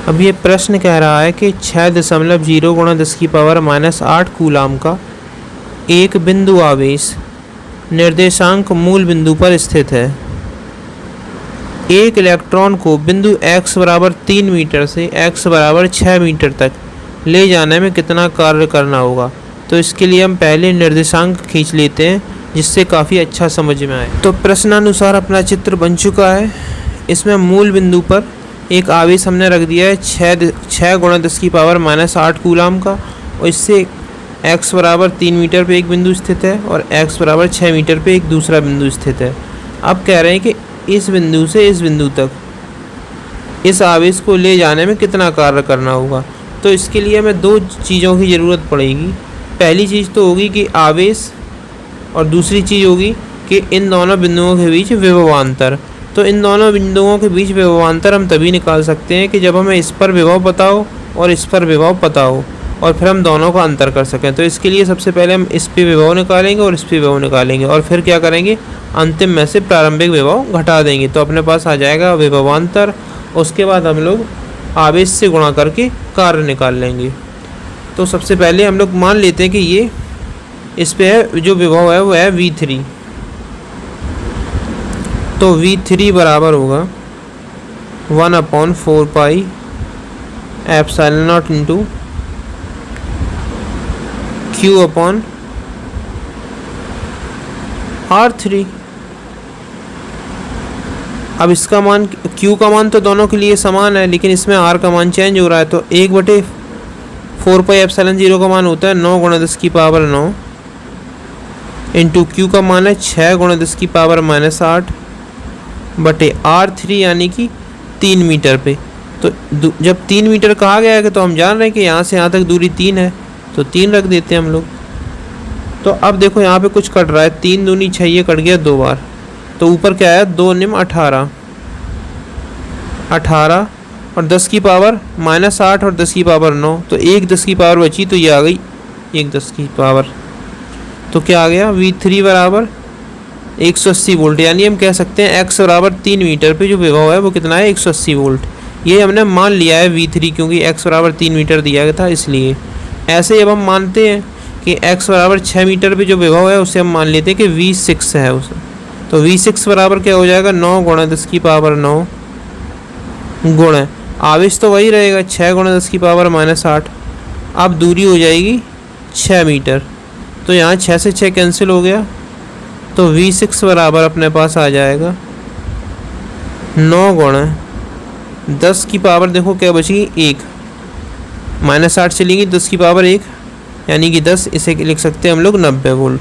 अब ये प्रश्न कह रहा है कि 6.0 गुणा 10⁻⁻8 कूलाम का एक बिंदु आवेश निर्देशांक मूल बिंदु पर स्थित है। एक इलेक्ट्रॉन को बिंदु x बराबर 3 मीटर से x बराबर 6 मीटर तक ले जाने में कितना कार्य करना होगा। तो इसके लिए हम पहले निर्देशांक खींच लेते हैं जिससे काफ़ी अच्छा समझ में आए। तो प्रश्नानुसार अपना चित्र बन चुका है। इसमें मूल बिंदु पर एक आवेश हमने रख दिया है 6 गुणा 10⁻⁻8 कूलाम का, और इससे x बराबर 3 मीटर पे एक बिंदु स्थित है और x बराबर 6 मीटर पे एक दूसरा बिंदु स्थित है। अब कह रहे हैं कि इस बिंदु से इस बिंदु तक इस आवेश को ले जाने में कितना कार्य करना होगा। तो इसके लिए हमें दो चीज़ों की ज़रूरत पड़ेगी। पहली चीज़ तो होगी कि आवेश, और दूसरी चीज़ होगी कि इन दोनों बिंदुओं के बीच विभवांतर। तो इन दोनों बिंदुओं के बीच विभवांतर हम तभी निकाल सकते हैं कि जब हमें इस पर विभव पता हो और इस पर विभव पता हो, और फिर हम दोनों का अंतर कर सकें। तो इसके लिए सबसे पहले हम इस पे विभव निकालेंगे और इस पे विभव निकालेंगे, और फिर क्या करेंगे, अंतिम में से प्रारंभिक विभव घटा देंगे। तो अपने पास आ जाएगा विभवांतर। उसके बाद हम लोग आवेश से गुणा करके कार्य निकाल लेंगे। तो सबसे पहले हम लोग मान लेते हैं कि ये इस पे है, जो विभव है वो है V3। तो V3 बराबर होगा 1/4 pi epsilon not into Q/R3। अब इसका मान, Q का मान तो दोनों के लिए समान है, लेकिन इसमें R का मान चेंज हो रहा है। तो 1/4 पाई एप्सिलॉन 0 का मान होता है 9 गुणा 10⁻9 इंटू Q का मान है 6 गुणा 10⁻8 बटे R3 यानी कि 3 मीटर पे। तो जब 3 मीटर कहा गया है तो हम जान रहे हैं कि यहाँ से यहाँ तक दूरी 3 है, तो 3 रख देते हैं हम लोग। तो अब देखो यहाँ पे कुछ कट रहा है, 3 दूनी 6, ये कट गया 2 बार। तो ऊपर क्या है, 2 निम 18 और 10⁻⁻8 और 10⁻9, तो 1 10 बची, तो ये आ गई 1 10। तो क्या आ गया, V3 बराबर 180 वोल्ट। यानी हम कह सकते हैं x बराबर 3 मीटर पे जो विभव है वो कितना है, 180 वोल्ट। ये हमने मान लिया है V3, क्योंकि x बराबर 3 मीटर दिया गया था इसलिए। ऐसे अब हम मानते हैं कि x बराबर 6 मीटर पे जो विभव है उसे हम मान लेते हैं कि V6 है उसे। तो V6 बराबर क्या हो जाएगा, 9 गुणा 10⁻9 गुणा, आवेश तो वही रहेगा 6 गुणा 10⁻8। अब दूरी हो जाएगी 6 मीटर। तो यहाँ 6 से 6 कैंसिल हो गया, तो V6 बराबर अपने पास आ जाएगा 9 गुणा 10⁻, देखो क्या बचेगी 1, -8 चलेंगी 10⁻1 यानी कि 10, इसे लिख सकते हैं हम लोग 90 वोल्ट।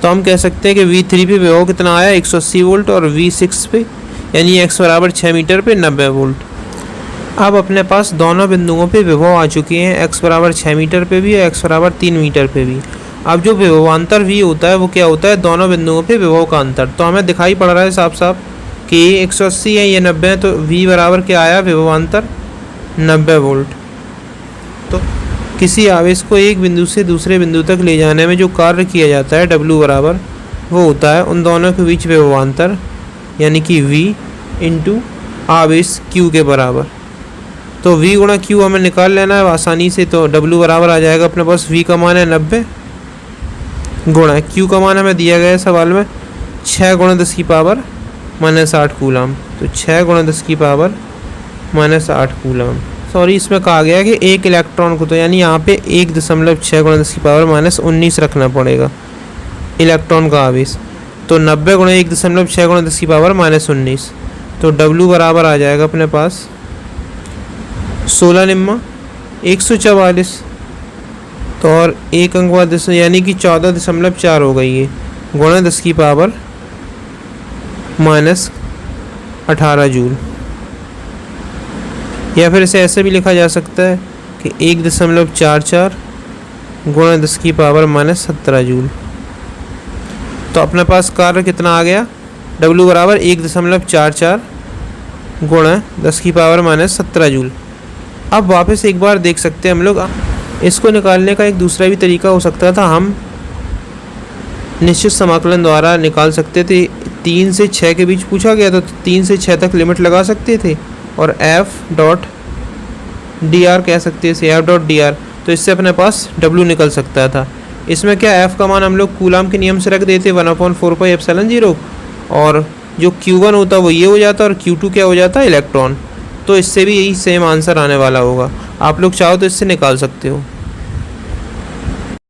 तो हम कह सकते हैं कि V3 पे विभव कितना आया, 180 वोल्ट, और V6 पे यानी x बराबर 6 मीटर पे 90 वोल्ट। अब अपने पास दोनों बिंदुओं पे विभव आ चुके हैं, x बराबर 6 मीटर पे भी और x बराबर 3 मीटर पे भी। अब जो विभवांतर V होता है वो क्या होता है, दोनों बिंदुओं पे विभव का अंतर। तो हमें दिखाई पड़ रहा है साफ साफ कि ये 180 है, ये 90 है, तो V बराबर क्या आया, विभवांतर 90 वोल्ट। तो किसी आवेश को एक बिंदु से दूसरे बिंदु तक ले जाने में जो कार्य किया जाता है W बराबर, वो होता है उन दोनों के बीच विभवांतर, यानी कि V इंटू आवेश Q के बराबर। तो V गुणा Q हमें निकाल लेना है आसानी से। तो W बराबर आ जाएगा अपने पास, V का मान है 90 गुणा Q का मान हमें दिया गया है सवाल में 6 गुणा 10⁻8 कूलाम। तो 6 गुणा 10⁻8 कूलाम। सॉरी, इसमें कहा गया है कि एक इलेक्ट्रॉन को, तो यानी यहाँ पे 1.6 गुणा 10⁻19 रखना पड़ेगा इलेक्ट्रॉन का आवेश। तो 90 गुणा 1.6 गुणा 10⁻19, तो W बराबर आ जाएगा अपने पास 16 निम्मा 144। तो और एक अंक बाद 10 यानी कि 14.4 हो गई ये, गुणा 10⁻18 जूल। या फिर इसे ऐसे भी लिखा जा सकता है कि 1.44 गुणा 10⁻17 जूल। तो अपने पास कार्य कितना आ गया, W बराबर 1.44 गुणा 10⁻17 जूल। अब वापस एक बार देख सकते हैं हम लोग, इसको निकालने का एक दूसरा भी तरीका हो सकता था। हम निश्चित समाकलन द्वारा निकाल सकते थे। 3 से 6 के बीच पूछा गया तो 3 से 6 तक लिमिट लगा सकते थे, और f डॉट डी आर कह सकते हैं इसे, एफ डॉट डी आर। तो इससे अपने पास डब्ल्यू निकल सकता था। इसमें क्या एफ का मान हम लोग कूलाम के नियम से रख देते 1/4πε0, और जो Q1 होता वो ये हो जाता और Q2 क्या हो जाता इलेक्ट्रॉन। तो इससे भी यही सेम आंसर आने वाला होगा। आप लोग चाहो तो इससे निकाल सकते हो।